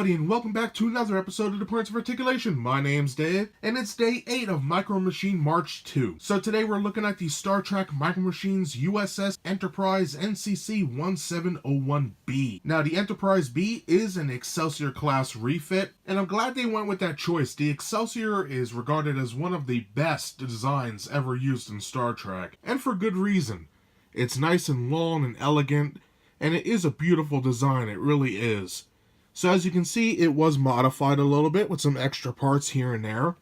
everybody, and welcome back to another episode of The Points of Articulation. My name's Dave, and it's day 8 of Micro Machine March 2. So today we're looking at the Star Trek Micro Machines U.S.S. Enterprise NCC-1701-B. Now, the Enterprise B is an Excelsior class refit, and I'm glad they went with that choice. The Excelsior is regarded as one of the best designs ever used in Star Trek, and for good reason. It's nice and long and elegant, and it is a beautiful design, it really is. So as you can see, it was modified a little bit with some extra parts here and there,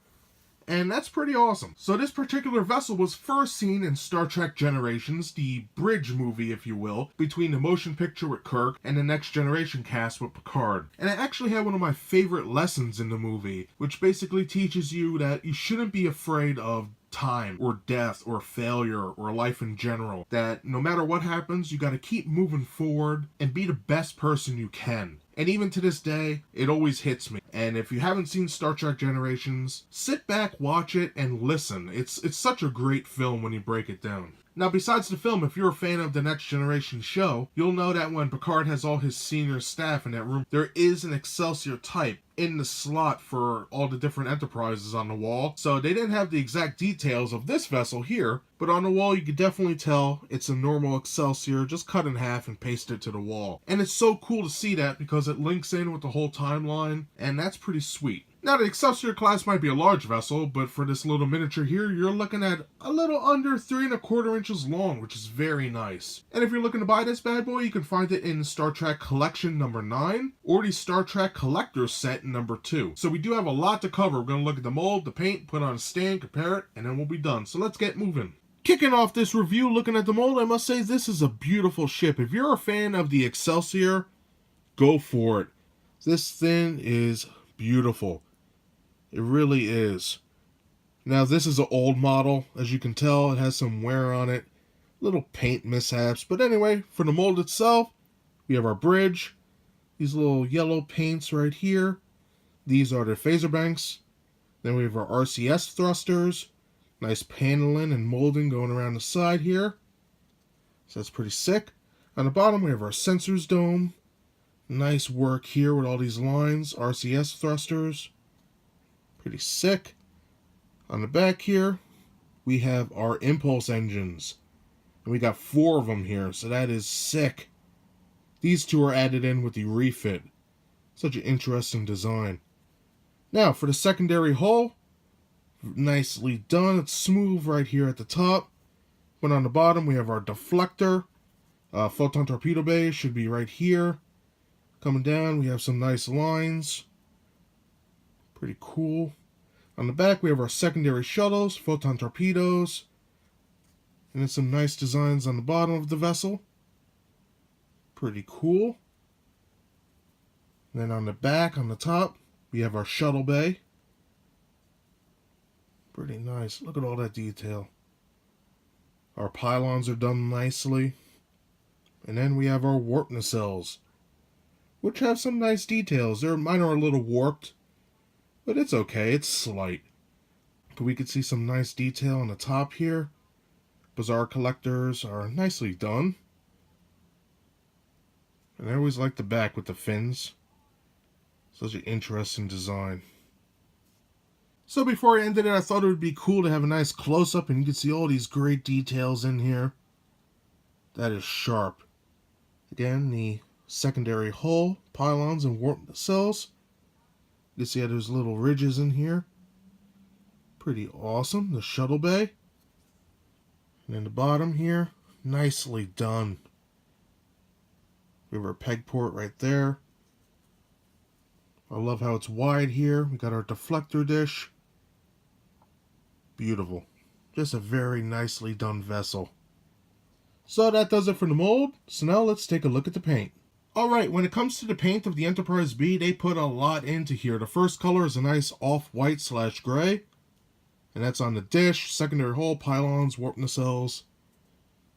and that's pretty awesome. So this particular vessel was first seen in Star Trek Generations, the bridge movie, if you will, between the motion picture with Kirk and the Next Generation cast with Picard. And it actually had one of my favorite lessons in the movie, which basically teaches you that you shouldn't be afraid of time or death or failure or life in general. That no matter what happens, you got to keep moving forward and be the best person you can. And even to this day, it always hits me. And if you haven't seen Star Trek Generations, sit back, watch it, and listen. It's such a great film when you break it down. Now, besides the film, if you're a fan of the Next Generation show, you'll know that when Picard has all his senior staff in that room, there is an Excelsior type in the slot for all the different Enterprises on the wall. So they didn't have the exact details of this vessel here, but on the wall you could definitely tell it's a normal Excelsior, just cut in half and pasted to the wall. And it's so cool to see that because it links in with the whole timeline, and that's pretty sweet. Now, the Excelsior class might be a large vessel, but for this little miniature here, you're looking at a little under 3¼ inches long, which is very nice. And if you're looking to buy this bad boy, you can find it in Star Trek Collection number 9 or the Star Trek Collector's Set number 2. So we do have a lot to cover. We're going to look at the mold, the paint, put on a stand, compare it, and then we'll be done. So let's get moving. Kicking off this review looking at the mold, I must say this is a beautiful ship. If you're a fan of the Excelsior, go for it. This thing is beautiful. It really is. Now, this is an old model. As you can tell, it has some wear on it. Little paint mishaps. But anyway, for the mold itself, we have our bridge. These little yellow paints right here. These are the phaser banks. Then we have our RCS thrusters. Nice paneling and molding going around the side here. So that's pretty sick. On the bottom, we have our sensors dome. Nice work here with all these lines. RCS thrusters. Pretty sick. On the back here, we have our impulse engines. And we got 4 of them here, so that is sick. These 2 are added in with the refit. Such an interesting design. Now, for the secondary hull, nicely done. It's smooth right here at the top. But on the bottom, we have our deflector. Photon torpedo bay should be right here. Coming down, we have some nice lines. Pretty cool. On the back, we have our secondary shuttles, photon torpedoes, and then some nice designs on the bottom of the vessel. Pretty cool. And then on the back, on the top, we have our shuttle bay. Pretty nice. Look at all that detail. Our pylons are done nicely. And then we have our warp nacelles, which have some nice details. Mine are a little warped, but it's okay, it's slight. But we can see some nice detail on the top here. Bazaar collectors are nicely done. And I always like the back with the fins. Such an interesting design. So before I ended it, I thought it would be cool to have a nice close-up and you can see all these great details in here. That is sharp. Again, the secondary hull, pylons, and warp nacelles. You can see how there's little ridges in here. Pretty awesome. The shuttle bay. And then the bottom here, nicely done. We have our peg port right there. I love how it's wide here. We got our deflector dish. Beautiful. Just a very nicely done vessel. So that does it for the mold. So now let's take a look at the paint. Alright, when it comes to the paint of the Enterprise B, they put a lot into here. The first color is a nice off-white/gray. And that's on the dish, secondary hull, pylons, warp nacelles.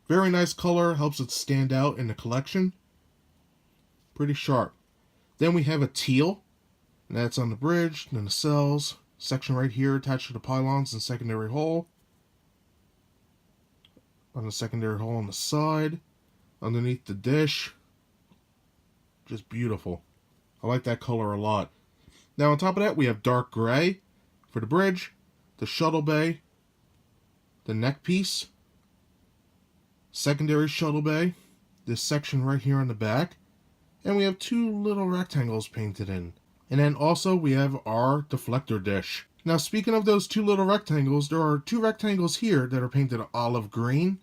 Very nice color, helps it stand out in the collection. Pretty sharp. Then we have a teal, and that's on the bridge, the nacelles, section right here attached to the pylons and secondary hull. On the secondary hull on the side, underneath the dish. Just beautiful. I like that color a lot. Now on top of that, we have dark gray for the bridge, the shuttle bay, the neck piece, secondary shuttle bay, this section right here on the back, and we have two little rectangles painted in. And then also we have our deflector dish. Now speaking of those two little rectangles, there are two rectangles here that are painted olive green.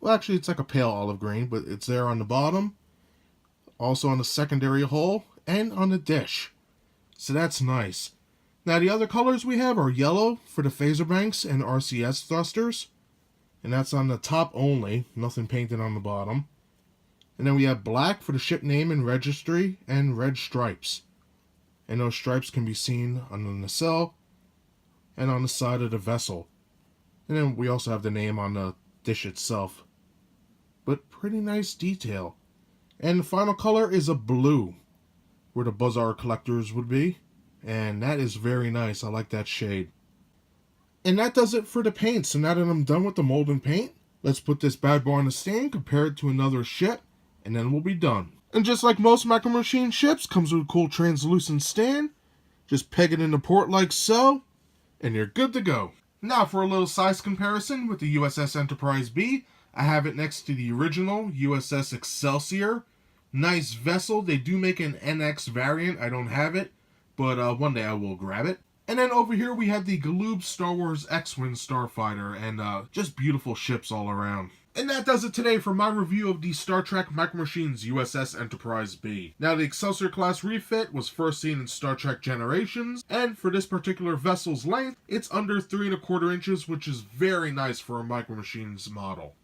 Well, actually it's like a pale olive green, but it's there on the bottom, also on the secondary hull, and on the dish. So that's nice. Now the other colors we have are yellow for the phaser banks and RCS thrusters. And that's on the top only, nothing painted on the bottom. And then we have black for the ship name and registry, and red stripes. And those stripes can be seen on the nacelle and on the side of the vessel. And then we also have the name on the dish itself. But pretty nice detail. And the final color is a blue, where the buzzer collectors would be. And that is very nice. I like that shade. And that does it for the paint. So now that I'm done with the mold and paint, let's put this bad boy on the stand, compare it to another ship, and then we'll be done. And just like most Micro Machine ships, comes with a cool translucent stand. Just peg it in the port like so, and you're good to go. Now for a little size comparison with the U.S.S. Enterprise B, I have it next to the original U.S.S. Excelsior. Nice vessel. They do make an NX variant. I don't have it, but one day I will grab it. And then over here we have the Galoob Star Wars X-Wing Starfighter, and just beautiful ships all around. And that does it today for my review of the Star Trek Micro Machines U.S.S. Enterprise B. Now the Excelsior class refit was first seen in Star Trek Generations, and for this particular vessel's length, it's under 3¼ inches, which is very nice for a Micro Machines model.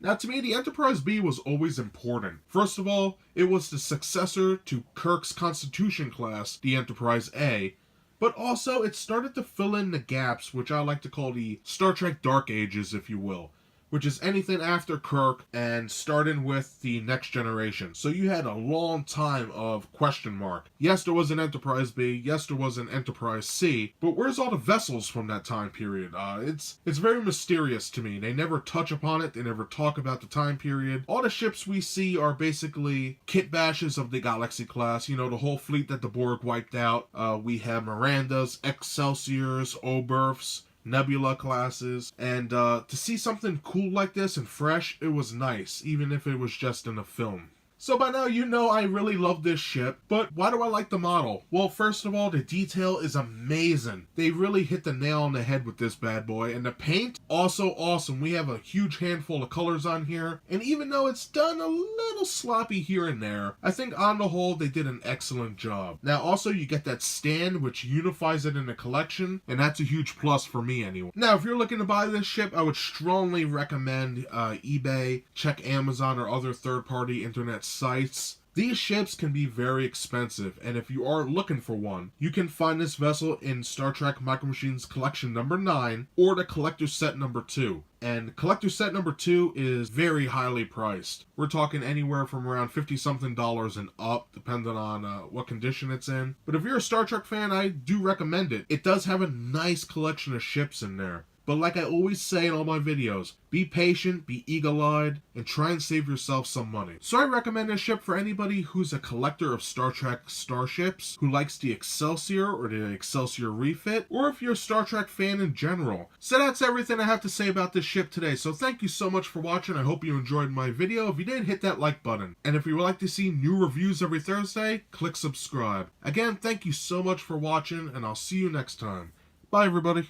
Now to me, the Enterprise B was always important. First of all, it was the successor to Kirk's Constitution class, the Enterprise A, but also it started to fill in the gaps, which I like to call the Star Trek Dark Ages, if you will, which is anything after Kirk and starting with the Next Generation. So you had a long time of question mark. Yes, there was an Enterprise B. Yes, there was an Enterprise C. But where's all the vessels from that time period? It's very mysterious to me. They never touch upon it. They never talk about the time period. All the ships we see are basically kit bashes of the Galaxy class. You know, the whole fleet that the Borg wiped out. We have Mirandas, Excelsiors, Oberths, Nebula classes, and to see something cool like this and fresh, it was nice, even if it was just in a film. So by now you know I really love this ship, but why do I like the model? Well, first of all, the detail is amazing. They really hit the nail on the head with this bad boy, and the paint, also awesome. We have a huge handful of colors on here, and even though it's done a little sloppy here and there, I think on the whole they did an excellent job. Now also you get that stand which unifies it in the collection, and that's a huge plus for me anyway. Now if you're looking to buy this ship, I would strongly recommend eBay, check Amazon or other third-party internet sites. These ships can be very expensive, and if you are looking for one, you can find this vessel in Star Trek Micro Machines Collection number 9 or the Collector's Set number 2. And Collector's Set number 2 is very highly priced. We're talking anywhere from around $50-something and up, depending on what condition it's in. But if you're a Star Trek fan, I do recommend it. It does have a nice collection of ships in there. But like I always say in all my videos, be patient, be eagle-eyed, and try and save yourself some money. So I recommend this ship for anybody who's a collector of Star Trek starships, who likes the Excelsior or the Excelsior refit, or if you're a Star Trek fan in general. So that's everything I have to say about this ship today. So thank you so much for watching. I hope you enjoyed my video. If you did, hit that like button. And if you would like to see new reviews every Thursday, click subscribe. Again, thank you so much for watching, and I'll see you next time. Bye, everybody.